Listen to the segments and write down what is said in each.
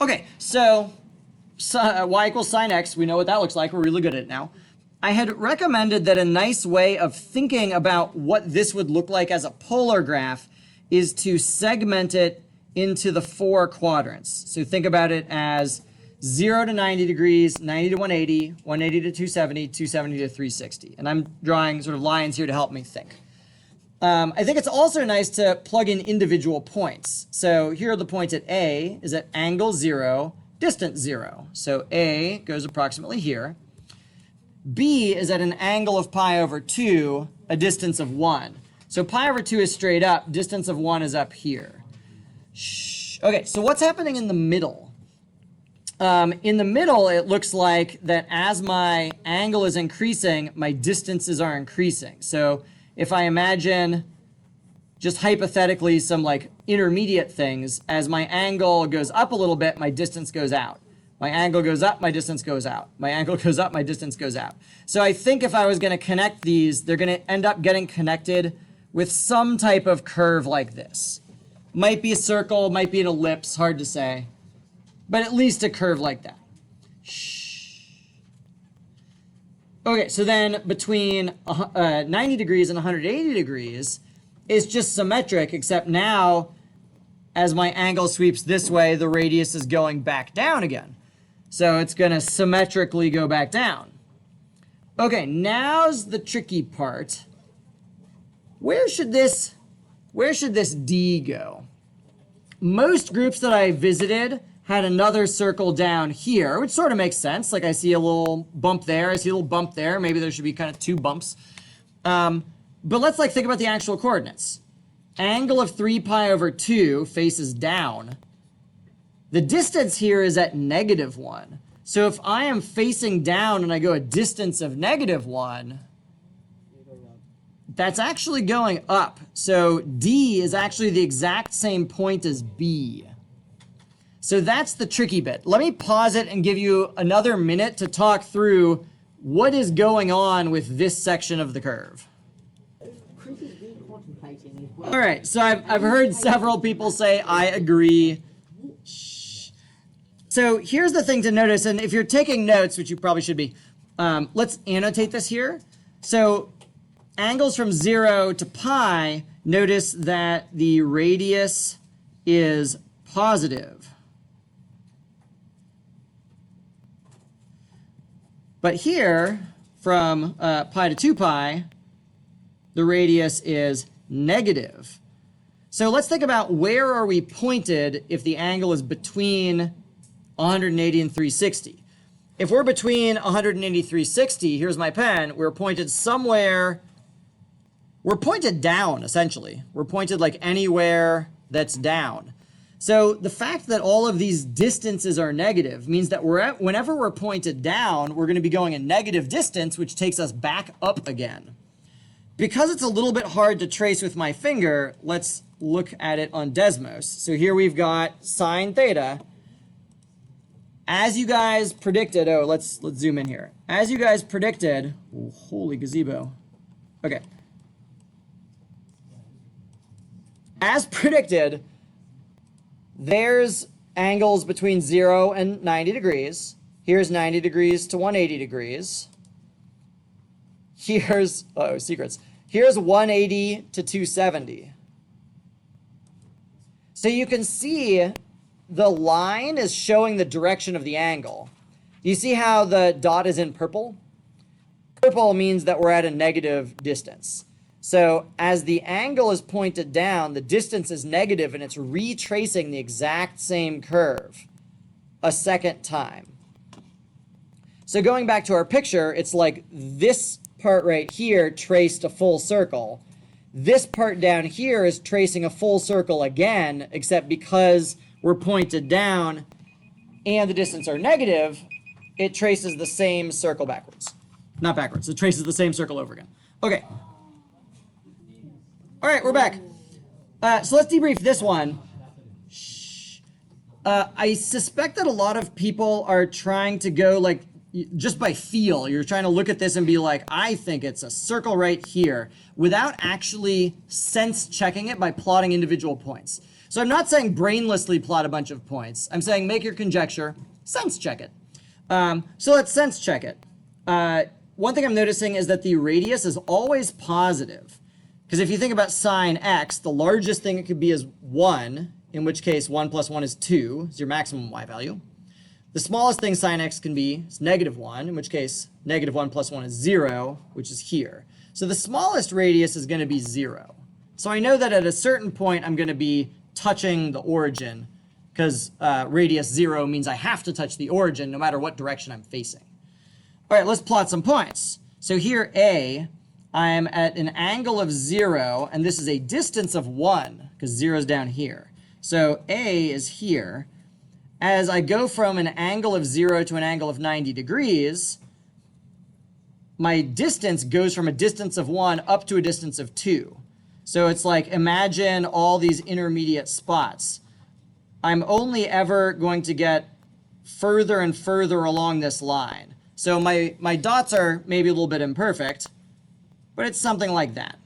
Okay, so y equals sine x, we know what that looks like. We're really good at it now. I had recommended that a nice way of thinking about what this would look like as a polar graph is to segment it into the 4 quadrants. So think about it as 0 to 90 degrees, 90 to 180, 180 to 270, 270 to 360. And I'm drawing sort of lines here to help me think. I think it's also nice to plug in individual points. So here are the points at A is at angle 0, distance 0. So A goes approximately here. B is at an angle of pi over 2, a distance of 1. So pi over 2 is straight up, distance of 1 is up here. Okay, so what's happening in the middle? In the middle, it looks like that as my angle is increasing, my distances are increasing. So if I imagine just hypothetically some like intermediate things, as my angle goes up a little bit, my distance goes out. My angle goes up, my distance goes out. My angle goes up, my distance goes out. So I think if I was going to connect these, they're going to end up getting connected with some type of curve like this. Might be a circle, might be an ellipse, hard to say. But at least a curve like that. Okay, so then between 90 degrees and 180 degrees is just symmetric, except now as my angle sweeps this way, the radius is going back down again. So it's going to symmetrically go back down. Okay, now's the tricky part. Where should this D go? Most groups that I visited had another circle down here, which sort of makes sense. Like I see a little bump there, I see a little bump there. Maybe there should be kind of 2 bumps. But let's like think about the actual coordinates. Angle of 3 pi over 2 faces down. The distance here is at -1. So if I am facing down and I go a distance of -1, that's actually going up. So D is actually the exact same point as B. So that's the tricky bit. Let me pause it and give you another minute to talk through what is going on with this section of the curve. All right, so I've heard several people say, I agree. So here's the thing to notice, and if you're taking notes, which you probably should be, let's annotate this here. So angles from 0 to pi, notice that the radius is positive. But here, from pi to 2 pi, the radius is negative. So let's think about where are we pointed if the angle is between 180 and 360. If we're between 180 and 360, here's my pen, we're pointed somewhere, we're pointed down, essentially. We're pointed like anywhere that's down. So the fact that all of these distances are negative means that whenever we're pointed down, we're going to be going a negative distance, which takes us back up again. Because it's a little bit hard to trace with my finger, let's look at it on Desmos. So here we've got sine theta. As you guys predicted, let's zoom in here. As you guys predicted, oh, holy gazebo. Okay. As predicted, there's angles between 0 and 90 degrees. Here's 90 degrees to 180 degrees. Here's, secrets. Here's 180 to 270. So you can see the line is showing the direction of the angle. You see how the dot is in purple? Purple means that we're at a negative distance. So as the angle is pointed down, the distance is negative and it's retracing the exact same curve a second time. So going back to our picture, it's like this part right here traced a full circle. This part down here is tracing a full circle again, except because we're pointed down and the distance are negative, it traces the same circle backwards. Not backwards, it traces the same circle over again. Okay. All right, we're back. So let's debrief this one. I suspect that a lot of people are trying to go like just by feel. You're trying to look at this and be like, I think it's a circle right here, without actually sense checking it by plotting individual points. So I'm not saying brainlessly plot a bunch of points. I'm saying make your conjecture, sense check it. So let's sense check it. One thing I'm noticing is that the radius is always positive. Because if you think about sine x, the largest thing it could be is 1, in which case 1 plus 1 is 2, is your maximum y value. The smallest thing sine x can be is -1, in which case -1 plus 1 is 0, which is here. So the smallest radius is going to be 0. So I know that at a certain point I'm going to be touching the origin, because radius 0 means I have to touch the origin no matter what direction I'm facing. All right, let's plot some points. So here A, I'm at an angle of 0, and this is a distance of 1, because 0 is down here. So A is here. As I go from an angle of 0 to an angle of 90 degrees, my distance goes from a distance of 1 up to a distance of 2. So it's like, imagine all these intermediate spots. I'm only ever going to get further and further along this line. So my dots are maybe a little bit imperfect, but it's something like that.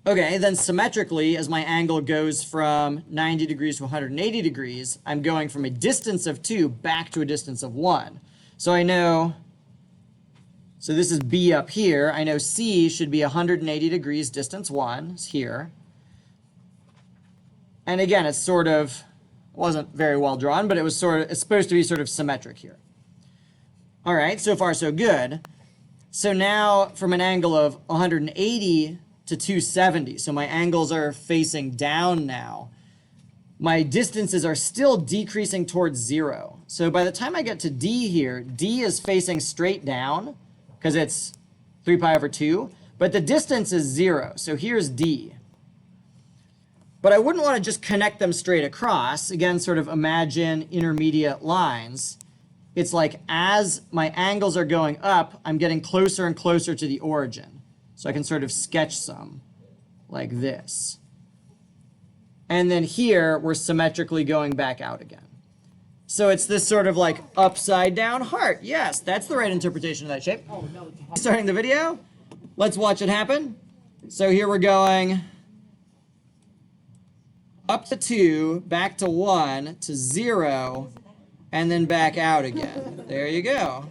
Okay, then symmetrically, as my angle goes from 90 degrees to 180 degrees, I'm going from a distance of 2 back to a distance of 1. So I know, so this is B up here. I know C should be 180 degrees, distance 1 is here. And again, it's sort of, wasn't very well drawn, but it was sort of, it's supposed to be sort of symmetric here. All right, so far so good. So now from an angle of 180 to 270, so my angles are facing down now. My distances are still decreasing towards 0. So by the time I get to D here, D is facing straight down because it's 3 pi over 2, but the distance is 0. So here's D. But I wouldn't want to just connect them straight across. Again, sort of imagine intermediate lines. It's like as my angles are going up, I'm getting closer and closer to the origin. So I can sort of sketch some like this. And then here, we're symmetrically going back out again. So it's this sort of like upside down heart. Yes, that's the right interpretation of that shape. Starting the video, let's watch it happen. So here we're going up to 2, back to 1, to 0, and then back out again. There you go.